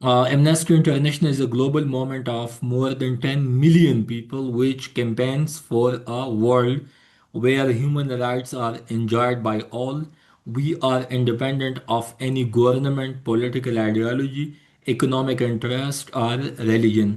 Amnesty International is a global movement of more than 10 million people which campaigns for a world where human rights are enjoyed by all. We are independent of any government, political ideology, economic interest or religion.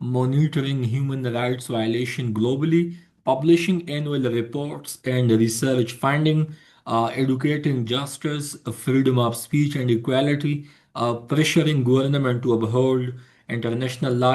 monitoring human rights violation globally, publishing annual reports and research finding, educating justice, freedom of speech and equality, pressuring government to uphold international law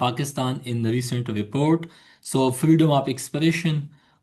Pakistan in the recent report. So freedom of expression,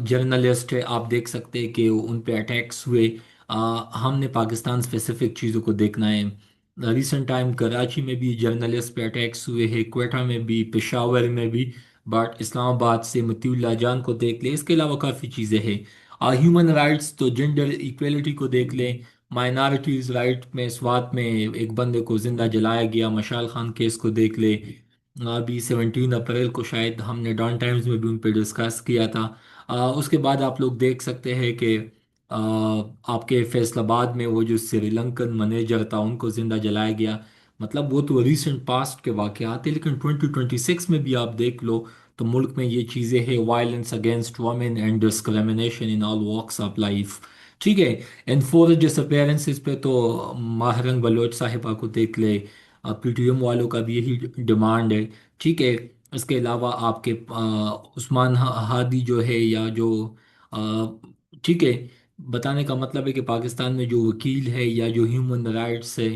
journalist ہے، آپ دیکھ سکتے ہیں کہ ان پہ attacks ہوئے۔ ہم نے پاکستان اسپیسیفک چیزوں کو دیکھنا ہے۔ ریسنٹ ٹائم کراچی میں بھی جرنلسٹ پہ اٹیکس ہوئے ہیں، کوئٹہ میں بھی، پشاور میں بھی، بٹ اسلام آباد سے مطیع اللہ جان کو دیکھ لیں۔ اس کے علاوہ کافی چیزیں ہیں۔ ہیومن رائٹس تو جینڈر ایکویلٹی کو دیکھ لیں، مائنارٹیز رائٹ میں سوات میں ایک بندے کو زندہ جلایا گیا، مشال خان کیس کو دیکھ لیں۔ ابھی 17 اپریل کو شاید ہم نے ڈان ٹائمز میں بھی ان پہ ڈسکس کیا تھا۔ اس کے بعد آپ لوگ دیکھ سکتے ہیں کہ آ، آپ کے فیصل آباد میں وہ جو سری لنکن منیجر تھا ان کو زندہ جلایا گیا۔ مطلب وہ تو ریسنٹ پاسٹ کے واقعات ہیں، لیکن 2026 میں بھی آپ دیکھ لو تو ملک میں یہ چیزیں ہیں، violence against women and discrimination in all walks of life. ٹھیک ہے، انفورسڈ ڈس اپیرنسز پہ تو ماہرنگ بلوچ صاحبہ کو دیکھ لے، پی ٹی ایم والوں کا بھی یہی ڈیمانڈ ہے۔ ٹھیک ہے، اس کے علاوہ آپ کے عثمان ہادی جو ہے یا جو آ، ٹھیک ہے، بتانے کا مطلب ہے کہ پاکستان میں جو وکیل ہے یا جو ہیومن رائٹس ہے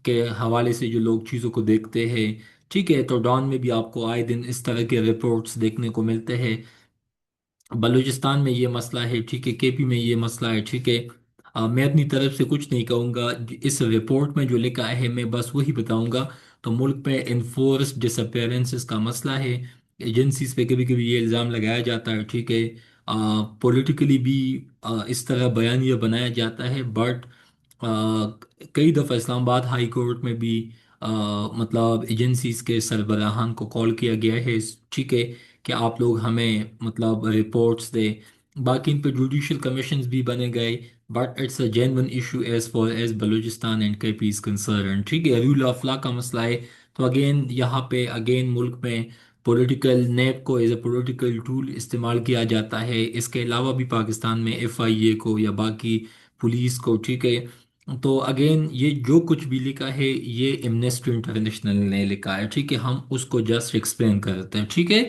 کے حوالے سے جو لوگ چیزوں کو دیکھتے ہیں، ٹھیک ہے، تو ڈان میں بھی آپ کو آئے دن اس طرح کے رپورٹس دیکھنے کو ملتے ہیں۔ بلوچستان میں یہ مسئلہ ہے، ٹھیک ہے، کے پی میں یہ مسئلہ ہے، ٹھیک ہے۔ میں اپنی طرف سے کچھ نہیں کہوں گا، اس رپورٹ میں جو لکھا ہے میں بس وہی بتاؤں گا۔ تو ملک میں انفورس ڈس اپیرنسز کا مسئلہ ہے، ایجنسیز پہ کبھی کبھی یہ الزام لگایا جاتا ہے، ٹھیک ہے، پولیٹیکلی بھی اس طرح بیانیہ بنایا جاتا ہے، بٹ کئی دفعہ اسلام آباد ہائی کورٹ میں بھی مطلب ایجنسیز کے سربراہان کو کال کیا گیا ہے، ٹھیک ہے، کہ آپ لوگ ہمیں مطلب رپورٹس دیں۔ باقی ان پہ جوڈیشل کمیشنز بھی بنے گئے، but it's a genuine issue as far as Balochistan and K P is concern. ٹھیک ہے، رول آف لا کا مسئلہ ہے، تو اگین یہاں پہ اگین ملک میں پولیٹیکل نیب کو ایز اے پولیٹیکل ٹول استعمال کیا جاتا ہے۔ اس کے علاوہ بھی پاکستان میں ایف آئی اے کو یا باقی پولیس کو، ٹھیک ہے، تو اگین یہ جو کچھ بھی لکھا ہے یہ ایمنسٹی انٹرنیشنل نے لکھا ہے، ٹھیک ہے، ہم اس کو جسٹ ایکسپلین کرتے ہیں، ٹھیک ہے۔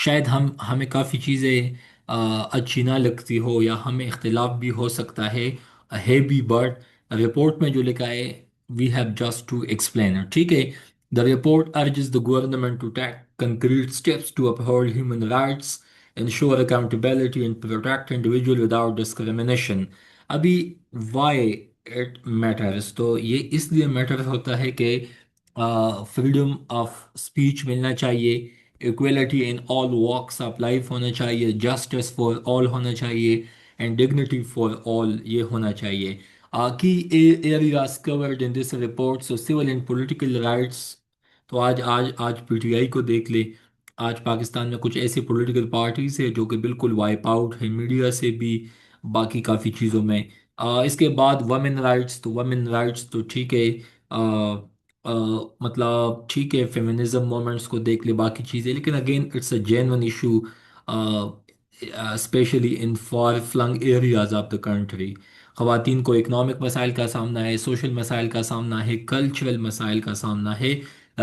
شاید ہمیں کافی چیزیں اچھی نہ لگتی ہو یا ہمیں اختلاف بھی ہو سکتا ہے بھی، بٹ رپورٹ میں جو لکھا ہے we have just to explain it, ٹھیک ہے۔ The report urges the government to take concrete steps to uphold human rights, ensure accountability and protect individual without discrimination. ابھی وائی اٹ میٹرز، تو یہ اس لیے میٹر ہوتا ہے کہ فریڈم آف اسپیچ ملنا چاہیے، equality in all walks of life ہونا چاہیے، جسٹس فار آل ہونا چاہیے، اینڈ ڈگنیٹی فار آل یہ ہونا چاہیے۔ کی areas chord in this report, so civil and political rights, تو آج پی ٹی آئی کو دیکھ لے، آج پاکستان میں کچھ ایسی پولیٹیکل پارٹیز ہیں جو کہ بالکل وائپ آؤٹ ہے میڈیا سے بھی، باقی کافی چیزوں میں۔ اس کے بعد وومن رائٹس، تو وومن رائٹس تو ٹھیک ہے، آ، آ، مطلب ٹھیک ہے، فیمنزم مومنٹس کو دیکھ لے، باقی چیزیں، لیکن again it's a genuine issue especially in far flung areas of the country. خواتین کو اکنامک مسائل کا سامنا ہے، سوشل مسائل کا سامنا ہے، کلچرل مسائل کا سامنا ہے،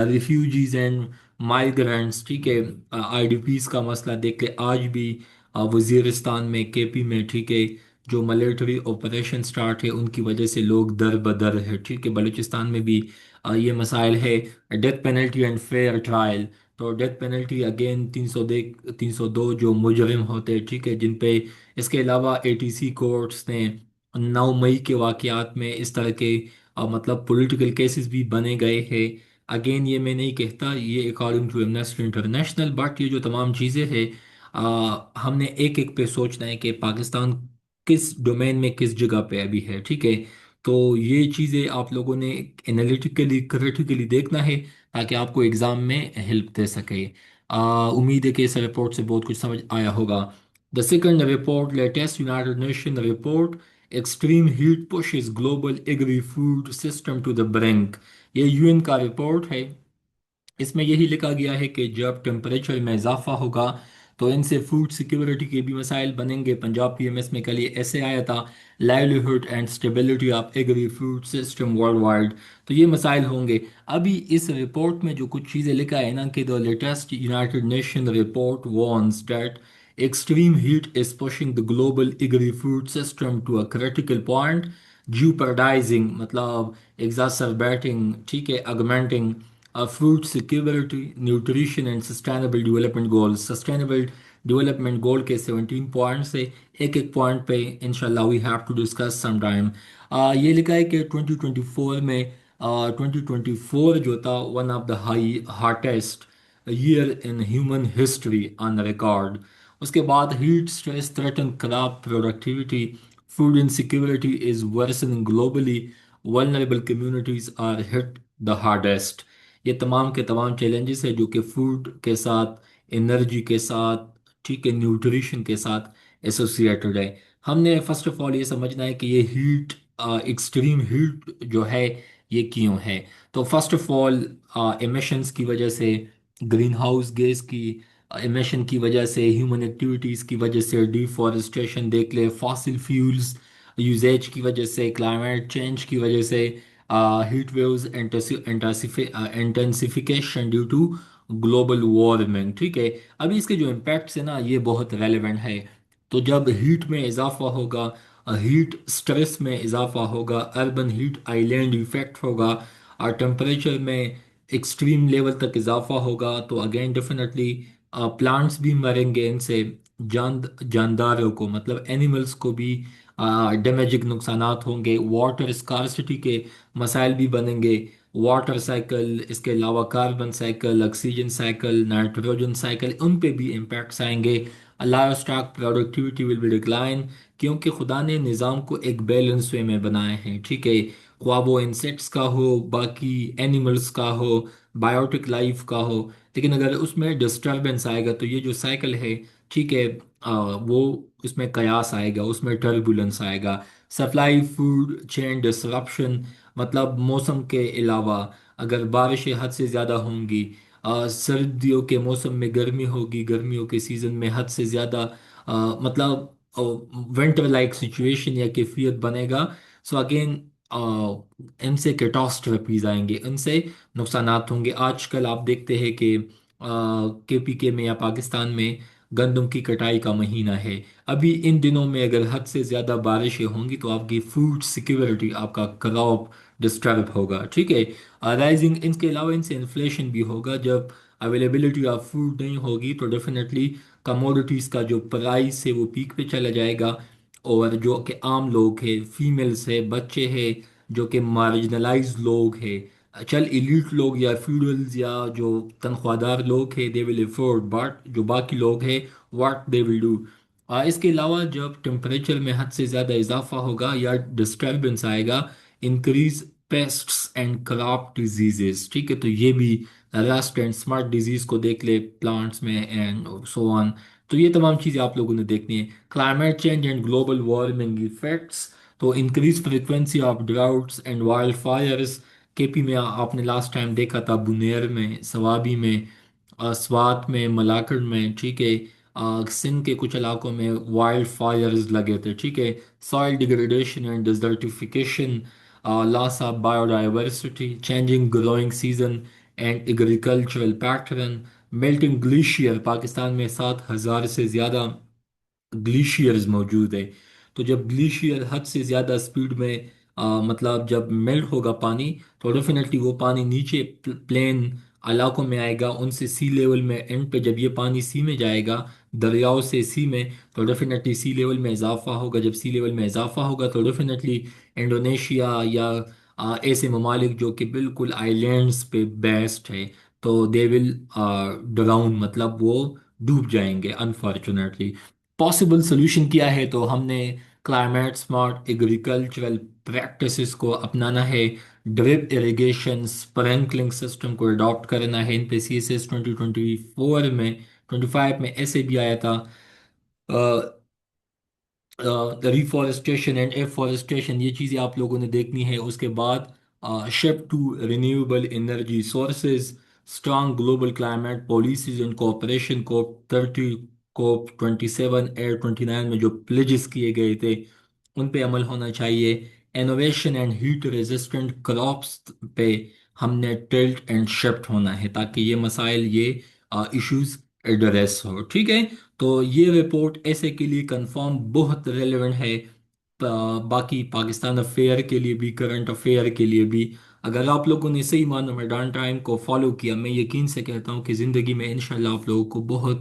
ریفیوجیز اینڈ مائیگرنٹس، ٹھیک ہے، آئی ڈی پیز کا مسئلہ دیکھ لے۔ آج بھی وزیرستان میں، کے پی میں، ٹھیک ہے، جو ملیٹری آپریشن سٹارٹ ہے ان کی وجہ سے لوگ در بدر ہے، ٹھیک ہے۔ بلوچستان میں بھی یہ مسائل ہے، death penalty and fair trial, تو ڈیتھ پینلٹی اگین 302 جو مجرم ہوتے، ٹھیک ہے، جن پہ اس کے علاوہ اے ٹی سی کورٹس نے 9 مئی کے واقعات میں اس طرح کے مطلب پولیٹیکل کیسز بھی بنے گئے ہیں۔ اگین یہ میں نہیں کہتا، یہ according to Amnesty International, but یہ جو تمام چیزیں ہیں ہم نے ایک ایک پہ سوچنا ہے کہ پاکستان کس ڈومین میں کس جگہ پہ ابھی ہے، ٹھیک ہے۔ تو یہ چیزیں آپ لوگوں نے انالیٹیکلی کریٹیکلی دیکھنا ہے تاکہ آپ کو ایگزام میں ہیلپ دے سکے۔ امید ہے کہ اس رپورٹ سے بہت کچھ سمجھ آیا ہوگا۔ The second report, latest United Nation report, extreme heat pushes global agri food system to the brink. یہ یو این کا رپورٹ ہے، اس میں یہی لکھا گیا ہے کہ جب ٹیمپریچر میں اضافہ ہوگا تو ان سے فوڈ سیکیورٹی کے بھی مسائل بنیں گے۔ پنجاب پی ایم ایس میں کل یہ ایسے آیا تھا، livelihood and stability of agri food system worldwide, تو یہ مسائل ہوں گے۔ ابھی اس رپورٹ میں جو کچھ چیزیں لکھا ہے نا کہ the latest United Nation report warns that extreme heat is pushing the global agri food system to a critical point, jeopardising مطلب ایگزاسربیٹنگ، ٹھیک ہے، augmenting food security, nutrition and sustainable development goals. Sustainable development goal کے 17 points ہے، ایک ایک point پہ انشاءاللہ we have to discuss some time. یہ لکھا ہے کہ 2024 میں 2024 جو تھا one of the hottest year in human history on record۔ اس کے بعد heat stress threaten crop productivity, food insecurity is worsening globally, vulnerable communities are hit the hardest۔ یہ تمام کے تمام چیلنجز ہے جو کہ فوڈ کے ساتھ، انرجی کے ساتھ، ٹھیک ہے، نیوٹریشن کے ساتھ ایسوسیٹڈ ہے۔ ہم نے فرسٹ آف آل یہ سمجھنا ہے کہ یہ ہیٹ، ایکسٹریم ہیٹ جو ہے یہ کیوں ہے۔ تو فرسٹ آف آل ایمیشنز کی وجہ سے، گرین ہاؤس گیس کی ایمیشن کی وجہ سے، ہیومن ایکٹیویٹیز کی وجہ سے، ڈیفارسٹریشن دیکھ لے، فاسل فیولز یوزیج کی وجہ سے، کلائمیٹ چینج کی وجہ سے، heat waves intensification due to global warming, ٹھیک ہے۔ ابھی اس کے جو امپیکٹس ہیں نا یہ بہت ریلیونٹ ہے۔ تو جب ہیٹ میں اضافہ ہوگا، ہیٹ سٹریس میں اضافہ ہوگا، اربن ہیٹ آئی لینڈ ایفیکٹ ہوگا، اور ٹمپریچر میں ایکسٹریم لیول تک اضافہ ہوگا، تو اگین ڈیفینیٹلی پلانٹس بھی مریں گے ان سے، جانداروں کو مطلب اینیملس کو بھی ڈیمیجنگ نقصانات ہوں گے، واٹر اسکارسٹی کے مسائل بھی بنیں گے، واٹر سائیکل، اس کے علاوہ carbon cycle, oxygen cycle, nitrogen cycle, ان پہ بھی امپیکٹس آئیں گے۔ Livestock productivity will be decline, کیونکہ خدا نے نظام کو ایک بیلنس وے میں بنائے ہیں، ٹھیک ہے، خواہ وہ انسیکٹس کا ہو، باقی اینیملس کا ہو، بایوٹک لائف کا ہو، لیکن اگر اس میں ڈسٹربنس آئے گا تو یہ جو سائیکل ہے، ٹھیک ہے، وہ اس میں قیاس آئے گا، اس میں ٹربولنس آئے گا۔ سپلائی فوڈ چین ڈسرپشن، مطلب موسم کے علاوہ اگر بارشیں حد سے زیادہ ہوں گی، سردیوں کے موسم میں گرمی ہوگی، گرمیوں کے سیزن میں حد سے زیادہ مطلب ونٹر لائک سچویشن یا کیفیت بنے گا، سو اگین ان سے کیٹاسٹرفیز آئیں گے، ان سے نقصانات ہوں گے۔ آج کل آپ دیکھتے ہیں کہ کے پی کے میں یا پاکستان میں گندم کی کٹائی کا مہینہ ہے، ابھی ان دنوں میں اگر حد سے زیادہ بارشیں ہوں گی تو آپ کی فوڈ سیکیورٹی، آپ کا کراپ ڈسٹرب ہوگا، ٹھیک ہے۔ رائزنگ، ان کے علاوہ ان سے انفلیشن بھی ہوگا، جب اویلیبلٹی آف فوڈ نہیں ہوگی تو ڈیفینیٹلی کموڈیٹیز کا جو پرائس ہے وہ پیک پہ چلا جائے گا، اور جو کہ عام لوگ ہیں، فیمیلز ہے، بچے ہیں، جو کہ مارجنلائز لوگ ہیں، چل ایلیٹ لوگ یا فیوڈلز یا جو تنخواہ دار لوگ ہیں، دے ول افورڈ، بٹ جو باقی لوگ ہیں واٹ دے ول ڈو۔ اس کے علاوہ جب ٹمپریچر میں حد سے زیادہ اضافہ ہوگا یا ڈسٹربنس آئے گا، increase pests and crop diseases, ٹھیک ہے، تو یہ بھی رسٹ اینڈ اسمارٹ ڈیزیز کو دیکھ لے پلانٹس میں اینڈ سو آن۔ تو یہ تمام چیزیں آپ لوگوں نے دیکھنی ہے۔ Climate change and global warming effects, تو increase frequency of droughts and wild fires. K P میں آپ نے لاسٹ ٹائم دیکھا تھا، بنیر میں، سوابی میں، سوات میں، ملاکڑ میں، ٹھیک ہے، سندھ کے کچھ علاقوں میں وائلڈ فائرز لگے تھے، ٹھیک ہے۔ Soil degradation and desertification, loss of biodiversity, changing growing season and agricultural pattern, melting glacier, Pakistan میں 7,000 سے زیادہ گلیشیئرز موجود ہے۔ تو جب گلیشیئر حد سے زیادہ سپیڈ میں مطلب جب میلٹ ہوگا پانی، تو ڈیفینیٹلی وہ پانی نیچے پلین علاقوں میں آئے گا، ان سے سی لیول میں اینڈ پہ جب یہ پانی سی میں جائے گا، دریاؤں سے سی میں، تو ڈیفینیٹلی سی لیول میں اضافہ ہوگا۔ جب سی لیول میں اضافہ ہوگا تو ڈیفینیٹلی انڈونیشیا یا ایسے ممالک جو کہ بالکل آئی لینڈس پہ بیسڈ ہے، تو دے ول ڈراؤن، مطلب وہ ڈوب جائیں گے انفارچونیٹلی۔ پاسبل سولوشن کیا ہے؟ تو ہم نے کلائمیٹ سمارٹ ایگریکلچرل پریکٹسز کو اپنانا ہے، ڈرپ اریگیشن، اسپرنکلنگ سسٹم کو اڈاپٹ کرنا ہے۔ ان پہ سی ایس ایس 2024 میں 25 میں ایسے بھی آیا تھا۔ ریفارسٹیشن اینڈ ایفارسٹیشن، یہ چیزیں آپ لوگوں نے دیکھنی ہے۔ اس کے بعد shift to renewable energy sources, strong global climate policies and cooperation, COP30، COP27، Air 29 میں جو پلیجز کیے گئے تھے ان پہ عمل ہونا چاہیے۔ Innovation and heat resistant crops پہ ہم نے ٹلٹ اینڈ شفٹ ہونا ہے تاکہ یہ مسائل، یہ ایشوز ایڈریس ہو، ٹھیک ہے۔ تو یہ رپورٹ ایسے کے لیے کنفرم بہت ریلیونٹ ہے، باقی پاکستان افیئر کے لیے بھی، کرنٹ افیئر کے لیے بھی۔ اگر آپ لوگوں نے صحیح معنوں میں ڈان ٹائم کو فالو کیا، میں یقین سے کہتا ہوں کہ زندگی میں انشاءاللہ آپ لوگوں کو بہت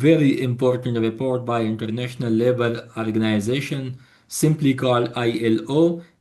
very important report by International Labour Organization, simply called ILO।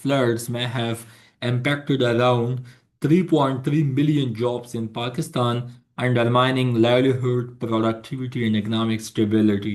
floods may have impacted around 3.3 million jobs in Pakistan, undermining livelihood, productivity and economic stability।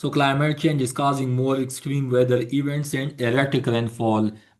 So climate change is causing more extreme weather events and erratic rainfall।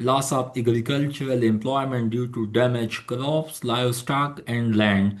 loss of agricultural employment due to damaged crops, livestock, and land,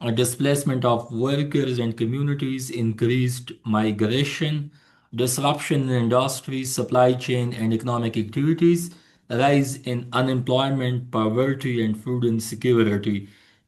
A displacement of workers and communities, increased migration, disruption in industries, supply chain, and economic activities, rise in unemployment, poverty, and food insecurity।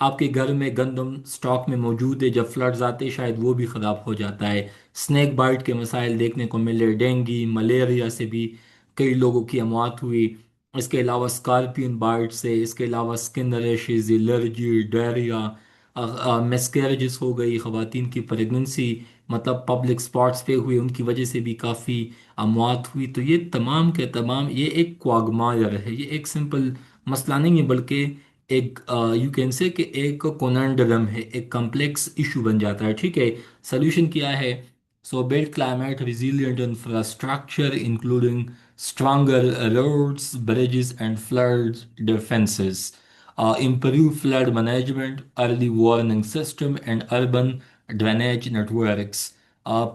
آپ کے گھر میں گندم stock میں موجود ہے، جب floods آتے شاید وہ بھی خراب ہو جاتا ہے۔ سنیک بائٹ کے مسائل دیکھنے کو ملے، ڈینگی ملیریا سے بھی کئی لوگوں کی اموات ہوئی۔ اس کے علاوہ اسکارپین بائٹ سے، اس کے علاوہ اسکن ریشز، الرجی، ڈائریا، مسکیرجز ہو گئی، خواتین کی پریگننسی مطلب پبلک اسپاٹس پہ ہوئی، ان کی وجہ سے بھی کافی اموات ہوئی۔ تو یہ تمام کے تمام یہ ایک کواگمایر ہے، یہ ایک سمپل مسئلہ نہیں ہے، بلکہ ایک یو کین سے کہ ایک کوننڈرم ہے، ایک کمپلیکس ایشو بن جاتا ہے، ٹھیک ہے۔ سولوشن کیا ہے؟ So build climate resilient infrastructure including stronger roads, bridges, and flood defenses, improve flood management, early warning system, and urban drainage networks,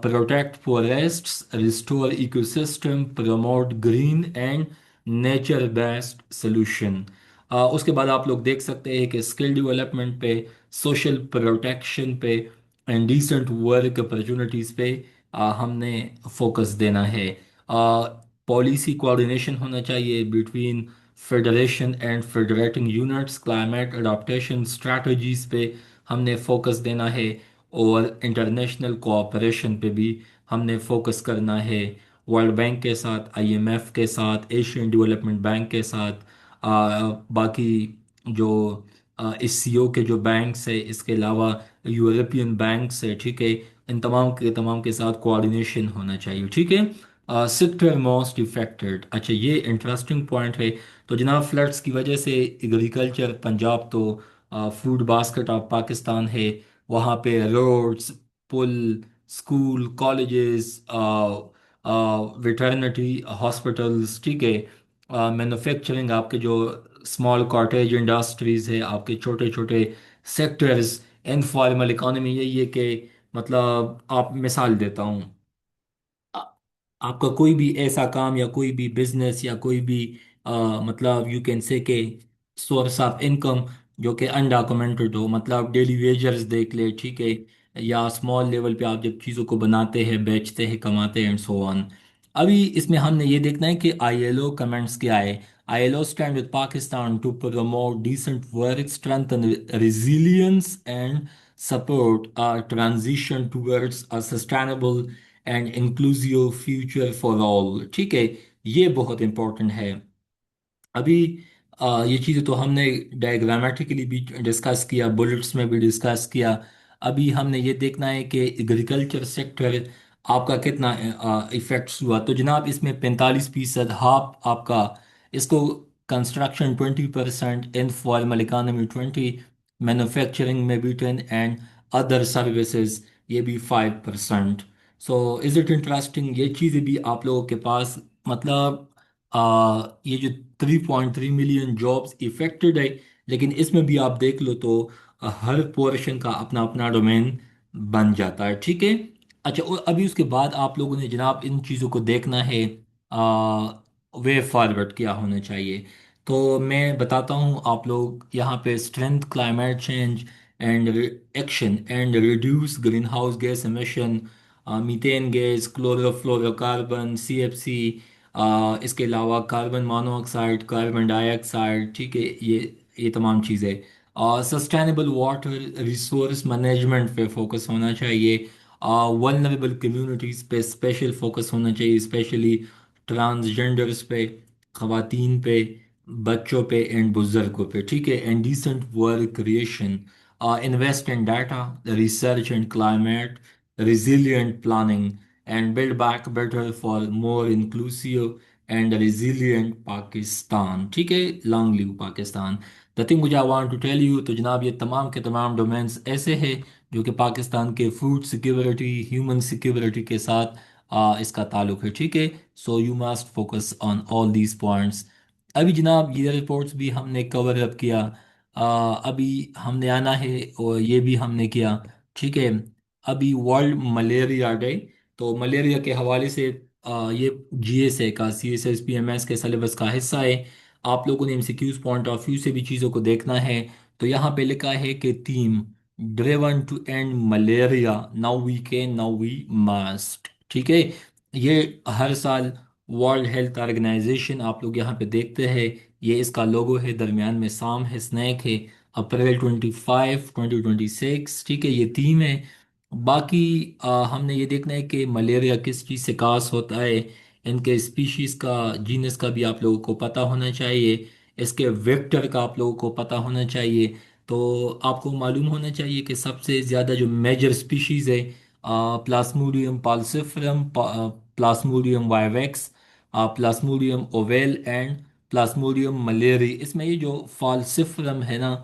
protect forests, restore ecosystem, promote green and nature-based solution۔ اس کے بعد آپ لوگ دیکھ سکتے ہیں کہ skill development پہ، social protection پہ، اینڈ ڈیسنٹ ورک اپرچونیٹیز پہ ہم نے فوکس دینا ہے۔ پالیسی کوآرڈینیشن ہونا چاہیے between federation and federating units, climate adaptation strategies پہ ہم نے فوکس دینا ہے، اور انٹرنیشنل کوآپریشن پہ بھی ہم نے فوکس کرنا ہے، ورلڈ بینک کے ساتھ، آئی ایم ایف کے ساتھ، ایشین ڈیولپمنٹ بینک کے ساتھ، باقی جو اس سی او کے جو بینکس ہے، اس کے علاوہ یورپین بینکس ہے، ٹھیک ہے، ان تمام کے ساتھ کوآرڈینیشن ہونا چاہیے، ٹھیک ہے۔ سیکٹر موسٹ افیکٹڈ، اچھا یہ انٹرسٹنگ پوائنٹ ہے۔ تو جناب فلڈس کی وجہ سے ایگریکلچر، پنجاب تو فوڈ باسکٹ آف پاکستان ہے، وہاں پہ روڈز، پل، اسکول، کالجز، ویٹرنٹی ہاسپٹلس، ٹھیک ہے، مینوفیکچرنگ، آپ کے جو اسمال کاٹیج انڈسٹریز ہے، آپ کے چھوٹے چھوٹے سیکٹرز، انفارمل اکانومی، یہی ہے کہ مطلب آپ مثال دیتا ہوں، آ- آپ کا کوئی بھی ایسا کام یا کوئی بھی بزنس یا کوئی بھی مطلب یو کین سے کہ سورس آف انکم جو کہ انڈاکومنٹڈ ہو، مطلب ڈیلی ویجرز دیکھ لے، ٹھیک ہے، یا اسمال لیول پہ آپ جب چیزوں کو بناتے ہیں، بیچتے ہیں، کماتے ہیں، اینڈ سو آن۔ ابھی اس میں ہم نے یہ دیکھنا ہے کہ آئی ایل او کمنٹس کیا ہے۔ I L O stand with Pakistan to promote decent work, strengthen resilience and support transition towards sustainable and inclusive future for all, ٹھیک ہے، یہ بہت امپورٹنٹ ہے۔ ابھی یہ چیزیں تو ہم نے ڈائیگرامیٹیکلی بھی ڈسکس کیا، بلٹس میں بھی ڈسکس کیا۔ ابھی ہم نے یہ دیکھنا ہے کہ ایگریکلچر سیکٹر آپ کا کتنا ایفیکٹس ہوا۔ تو جناب اس میں 45%، ہاف آپ کا، اس کو کنسٹرکشن 20%، انفارمل اکانومی 20، مینوفیکچرنگ میں بھی 10، اینڈ ادر سروسز یہ بھی 5%۔ سو از اٹ انٹرسٹنگ، یہ چیزیں بھی آپ لوگوں کے پاس مطلب یہ جو 3.3 ملین جابس افیکٹڈ ہے، لیکن اس میں بھی آپ دیکھ لو تو ہر پورشن کا اپنا اپنا ڈومین بن جاتا ہے، ٹھیک ہے۔ اچھا اور ابھی اس کے بعد آپ لوگوں نے جناب ان چیزوں کو دیکھنا ہے، وے فارورڈ کیا ہونا چاہیے۔ تو میں بتاتا ہوں، آپ لوگ یہاں پہ strength climate change and action and reduce greenhouse gas emission, methane gas, chlorofluorocarbon, C F C, اس کے علاوہ کاربن مانو آکسائڈ، کاربن ڈائی آکسائڈ، ٹھیک ہے، یہ تمام چیزیں، اور سسٹینیبل واٹر ریسورس مینجمنٹ پہ فوکس ہونا چاہیے، ولنریبل کمیونٹیز پہ اسپیشل فوکس ہونا چاہیے، اسپیشلی ٹرانسجینڈرس پہ، خواتین پہ، بچوں پہ، اینڈ بزرگوں پہ، ٹھیک ہے، and decent work creation, invest in data research and climate resilient planning and build back better for more inclusive and resilient Pakistan, ٹھیک ہے، long live Pakistan. the thing which I want to tell you، تو جناب یہ تمام کے تمام domains ایسے ہیں جو کہ پاکستان کے فوڈ سیکیورٹی، ہیومن سیکیورٹی کے ساتھ اس کا تعلق ہے، ٹھیک ہے۔ So you must focus on all these points. ابھی جناب یہ رپورٹس بھی ہم نے کور اپ کیا، ابھی ہم نے آنا ہے اور یہ بھی ہم نے کیا، ٹھیک ہے۔ ابھی ورلڈ ملیریا ڈے، تو ملیریا کے حوالے سے یہ جی ایس اے کا، C S S P M S کے سلیبس کا حصہ ہے۔ آپ لوگوں نے M C Qs point of view سے بھی چیزوں کو دیکھنا ہے۔ تو یہاں پہ لکھا ہے کہ theme driven to end malaria, now we can, now we must, ٹھیک ہے۔ یہ ہر سال ورلڈ ہیلتھ آرگنائزیشن، آپ لوگ یہاں پہ دیکھتے ہیں، یہ اس کا لوگو ہے، درمیان میں سام ہے، سنیک ہے، اپریل 25 2026، ٹھیک ہے، یہ تین ہے۔ باقی ہم نے یہ دیکھنا ہے کہ ملیریا کس چیز سے کاس ہوتا ہے، ان کے اسپیشیز کا، جینس کا بھی آپ لوگوں کو پتہ ہونا چاہیے، اس کے ویکٹر کا آپ لوگوں کو پتہ ہونا چاہیے۔ تو آپ کو معلوم ہونا چاہیے کہ سب سے زیادہ جو میجر اسپیشیز ہے، پلاسموڈیم پالسیفرم، پلاسموڈیم وائیویکس، پلاسموڈیم اوویل اینڈ پلاسموڈیم ملیری۔ اس میں یہ جو فالسیفرم ہے نا،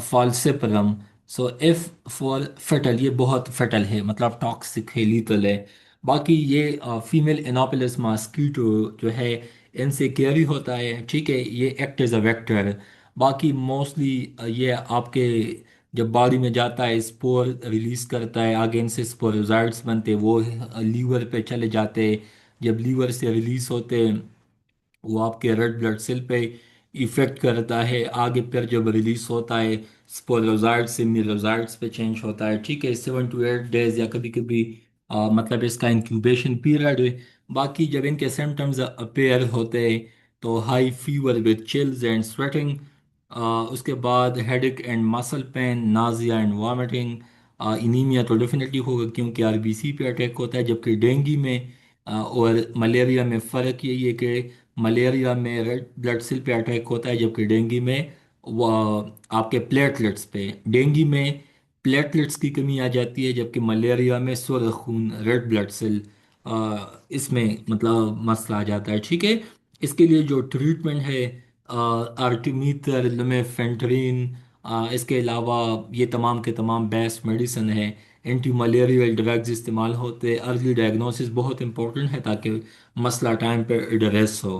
فالسیپرم، سو ایف فار فیٹل، یہ بہت فیٹل ہے، مطلب ٹاکسک ہے، لیتل ہے۔ باقی یہ فیمیل انوپلس ماسکیٹو جو ہے، ان سے کیری ہوتا ہے، ٹھیک ہے، یہ ایکٹ ایز اے ویکٹر۔ باقی موسٹلی یہ آپ کے جب باڈی میں جاتا ہے اسپور ریلیز کرتا ہے، آگے ان سے اسپوروزائٹس بنتے، وہ لیور پہ چلے جاتے، جب لیور سے ریلیز ہوتے وہ آپ کے ریڈ بلڈ سیل پہ ایفیکٹ کرتا ہے، آگے پھر جب ریلیز ہوتا ہے اسپوروزائٹ سے میروزائٹس پہ چینج ہوتا ہے، ٹھیک ہے، 7 to 8 days، یا کبھی کبھی مطلب اس کا انکیوبیشن پیریڈ ہے۔ باقی جب ان کے سمٹمز اپیئر ہوتے ہیں تو high fever with chills and sweating, اس کے بعد headache and muscle pain, nausea and vomiting, anaemia تو ڈیفینیٹلی ہوگا کیونکہ RBC پہ اٹیک ہوتا ہے، جبکہ ڈینگی میں اور ملیریا میں فرق یہی ہے کہ ملیریا میں ریڈ بلڈ سیل پہ اٹیک ہوتا ہے، جبکہ ڈینگی میں وہ آپ کے پلیٹلیٹس پہ، ڈینگی میں پلیٹلیٹس کی کمی آ جاتی ہے، جبکہ ملیریا میں سرخ خون ریڈ بلڈ سیل، اس میں مطلب مسئلہ آ جاتا ہے، ٹھیک ہے۔ اس کے لیے جو ٹریٹمنٹ ہے، آرٹیمیٹر، لوميفنٹرین، اس کے علاوہ یہ تمام کے تمام بیسٹ میڈیسن ہے، اینٹی ملیریل ڈرگز استعمال ہوتے، ارلی ڈائگنوسس بہت امپورٹنٹ ہے تاکہ مسئلہ ٹائم پہ ایڈریس ہو۔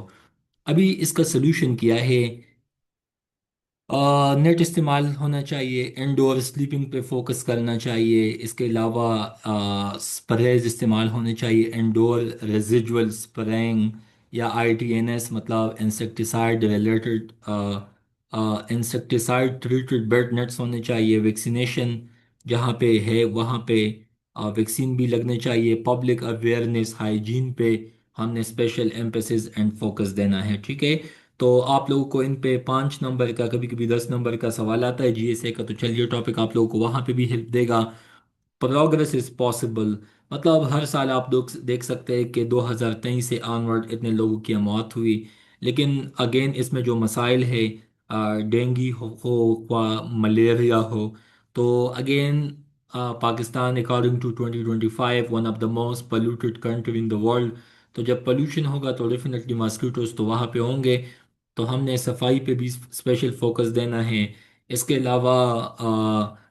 ابھی اس کا سلوشن کیا ہے؟ نیٹ استعمال ہونا چاہیے، انڈور سلیپنگ پہ فوکس کرنا چاہیے، اس کے علاوہ سپریز استعمال ہونے چاہیے، انڈور ریزیجول سپرینگ یا ITNS، مطلب insecticide related, insecticide treated bed nets ہونے چاہیے، ویکسینیشن جہاں پہ ہے وہاں پہ ویکسین بھی لگنے چاہیے، پبلک اویئرنیس ہائیجین پہ ہم نے اسپیشل ایمپیسز اینڈ فوکس دینا ہے، ٹھیک ہے۔ تو آپ لوگوں کو ان پہ 5 نمبر کا، کبھی کبھی 10 نمبر کا سوال آتا ہے GSA کا، تو چلیے ٹاپک آپ لوگوں کو وہاں پہ بھی ہیلپ دے گا۔ پروگرس از پاسبل، مطلب ہر سال آپ دیکھ سکتے ہیں کہ 2023 سے آنورڈ اتنے لوگوں کی موت ہوئی، لیکن اگین اس میں جو مسائل ہے، ڈینگی ہو یا ملیریا ہو، تو again Pakistan according to 2025 one of the most polluted country in the world. تو جب پولوشن ہوگا تو ڈیفینیٹلی ماسکیٹوز تو وہاں پہ ہوں گے، تو ہم نے صفائی پہ بھی اسپیشل فوکس دینا ہے۔ اس کے علاوہ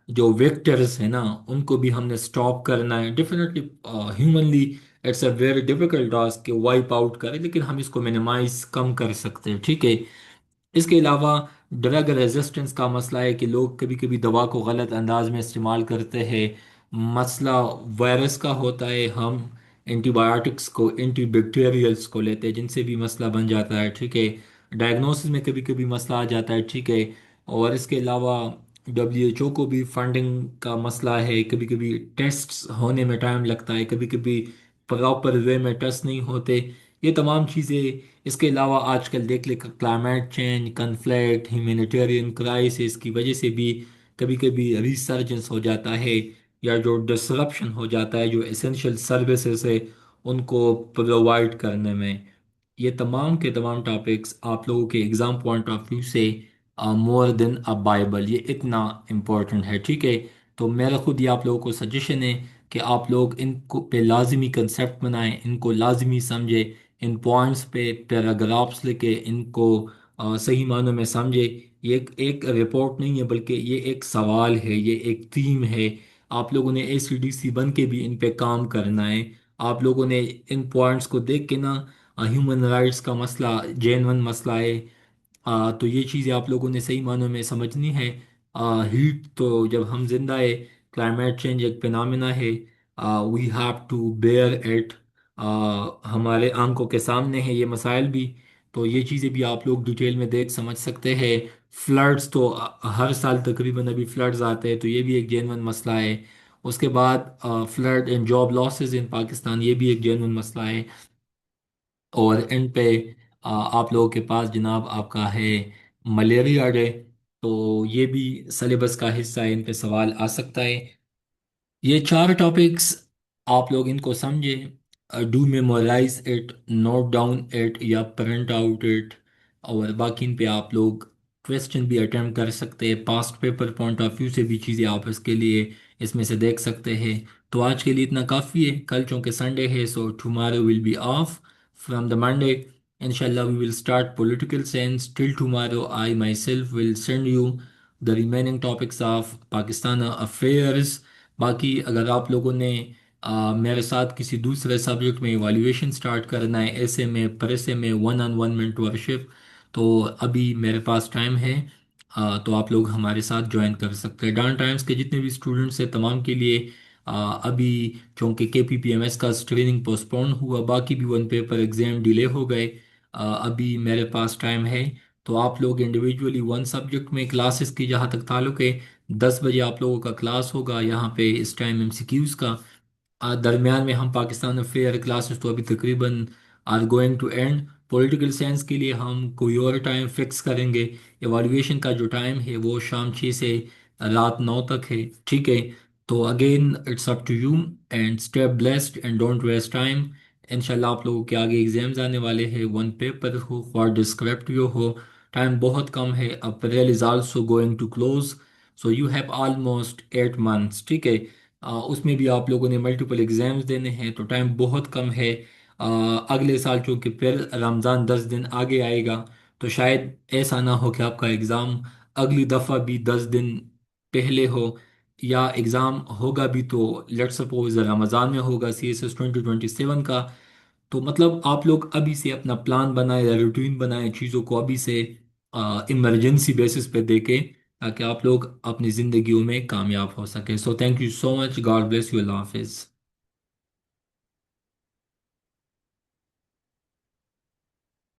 جو ویکٹرز ہیں نا، ان کو بھی ہم نے سٹاپ کرنا ہے، definitely humanly it's a very difficult task کہ وائپ آؤٹ کریں، لیکن ہم اس کو منیمائز کم کر سکتے ہیں، ٹھیک ہے۔ اس کے علاوہ ڈرگ ریزسٹنس کا مسئلہ ہے کہ لوگ کبھی کبھی دوا کو غلط انداز میں استعمال کرتے ہیں، مسئلہ وائرس کا ہوتا ہے، ہم اینٹی بایوٹکس کو، اینٹی بیکٹیریلس کو لیتے ہیں جن سے بھی مسئلہ بن جاتا ہے، ٹھیک ہے، ڈائگنوسس میں کبھی کبھی مسئلہ آ جاتا ہے، ٹھیک ہے۔ اور اس کے علاوہ WHO کو بھی فنڈنگ کا مسئلہ ہے، کبھی کبھی ٹیسٹ ہونے میں ٹائم لگتا ہے، کبھی کبھی پراپر وے میں ٹیسٹ نہیں ہوتے، یہ تمام چیزیں۔ اس کے علاوہ آج کل دیکھ لے climate change, conflict, humanitarian crisis کی وجہ سے بھی کبھی کبھی ریسرجنس ہو جاتا ہے، یا جو ڈسرپشن ہو جاتا ہے جو اسینشیل سروسز ہے ان کو پرووائڈ کرنے میں۔ یہ تمام کے تمام ٹاپکس آپ لوگوں کے ایگزام پوائنٹ آف ویو سے مور دین اے بائبل، یہ اتنا امپورٹنٹ ہے، ٹھیک ہے۔ تو میرا خود یہ آپ لوگوں کو سجیشن ہے کہ آپ لوگ ان کو پہ لازمی کنسیپٹ بنائیں، ان کو لازمی سمجھیں، ان پوائنٹس پہ پیراگرافس لکھے، ان کو صحیح معنوں میں سمجھے۔ یہ ایک رپورٹ نہیں ہے، بلکہ یہ ایک سوال ہے، یہ ایک تھیم ہے۔ آپ لوگوں نے ACDC بن کے بھی ان پہ کام کرنا ہے۔ آپ لوگوں نے ان پوائنٹس کو دیکھ کے نا، ہیومن رائٹس کا مسئلہ جینون مسئلہ ہے، تو یہ چیزیں آپ لوگوں نے صحیح معنوں میں سمجھنی ہے۔ ہیٹ تو جب ہم زندہ ہے، کلائمیٹ چینج ایک پینامنا ہے، we have to bear it, ہمارے آنکھوں کے سامنے ہے یہ مسائل بھی، تو یہ چیزیں بھی آپ لوگ ڈیٹیل میں دیکھ سمجھ سکتے ہیں۔ فلڈز تو ہر سال تقریباً ابھی فلڈز آتے ہیں، تو یہ بھی ایک جینون مسئلہ ہے۔ اس کے بعد فلڈ اینڈ جاب لاسز ان پاکستان، یہ بھی ایک جینون مسئلہ ہے۔ اور اینڈ پہ آپ لوگوں کے پاس جناب آپ کا ہے ملیریا ڈے، تو یہ بھی سلیبس کا حصہ ہے، ان پہ سوال آ سکتا ہے۔ یہ چار ٹاپکس آپ لوگ ان کو سمجھیں، do memorize it, note down it یا پرنٹ آؤٹ اٹ، اور باقی ان پہ آپ لوگ کویسچن بھی اٹیمپٹ کر سکتے ہیں، past paper point of view سے بھی چیزیں آپ اس کے لیے اس میں سے دیکھ سکتے ہیں۔ تو آج کے لیے اتنا کافی ہے، کل چونکہ سنڈے ہے، so tomorrow will be off from the Monday. Inshallah, we will start political science. Till tomorrow, I myself will send you the remaining topics of Pakistan affairs. باقی اگر آپ لوگوں نے میرے ساتھ کسی دوسرے سبجیکٹ میں ایوالویشن سٹارٹ کرنا ہے، ایسے میں پریسے میں ون آن ون مینٹورشپ، تو ابھی میرے پاس ٹائم ہے، تو آپ لوگ ہمارے ساتھ جوائن کر سکتے ہیں۔ ڈان ٹائمز کے جتنے بھی اسٹوڈنٹس ہیں تمام کے لیے ابھی چونکہ کے پی پی ایم ایس کا اسکریننگ پوسٹ پون ہوا، باقی بھی ون پیپر ایگزام ڈیلے ہو گئے، ابھی میرے پاس ٹائم ہے، تو آپ لوگ انڈیویجولی ون سبجیکٹ میں کلاسز کی جہاں تک تعلق ہے، 10 بجے آپ لوگوں کا کلاس ہوگا یہاں پہ اس ٹائم ایم سی کیوز کا، درمیان میں ہم پاکستان افیئر کلاسز تو ابھی تقریباً are going to end. Political science کے لیے ہم کوئی اور ٹائم فکس کریں گے، ایوالویشن کا جو ٹائم ہے وہ شام 6 سے رات 9 تک ہے، ٹھیک ہے؟ تو again it's up to you, and stay blessed and don't waste time. انشاءاللہ آپ لوگوں کے آگے ایگزامز آنے والے ہیں، ون پیپر ہو اور ڈسکرپٹیو ہو، ٹائم بہت کم ہے، April is also going to close, so you have almost 8 months, ٹھیک ہے؟ اس میں بھی آپ لوگوں نے ملٹیپل ایگزامز دینے ہیں، تو ٹائم بہت کم ہے۔ اگلے سال چونکہ پھر رمضان 10 دن آگے آئے گا، تو شاید ایسا نہ ہو کہ آپ کا ایگزام اگلی دفعہ بھی 10 دن پہلے ہو، یا ایگزام ہوگا بھی تو لیٹ سپوز رمضان میں ہوگا، سی ایس ایس 2027 کا۔ تو مطلب آپ لوگ ابھی سے اپنا پلان بنائیں یا روٹین بنائیں، چیزوں کو ابھی سے ایمرجنسی بیسس پہ دیکھیں، تاکہ آپ لوگ اپنی زندگیوں میں کامیاب ہو سکے۔ So thank you so much, God bless you, اللہ حافظ۔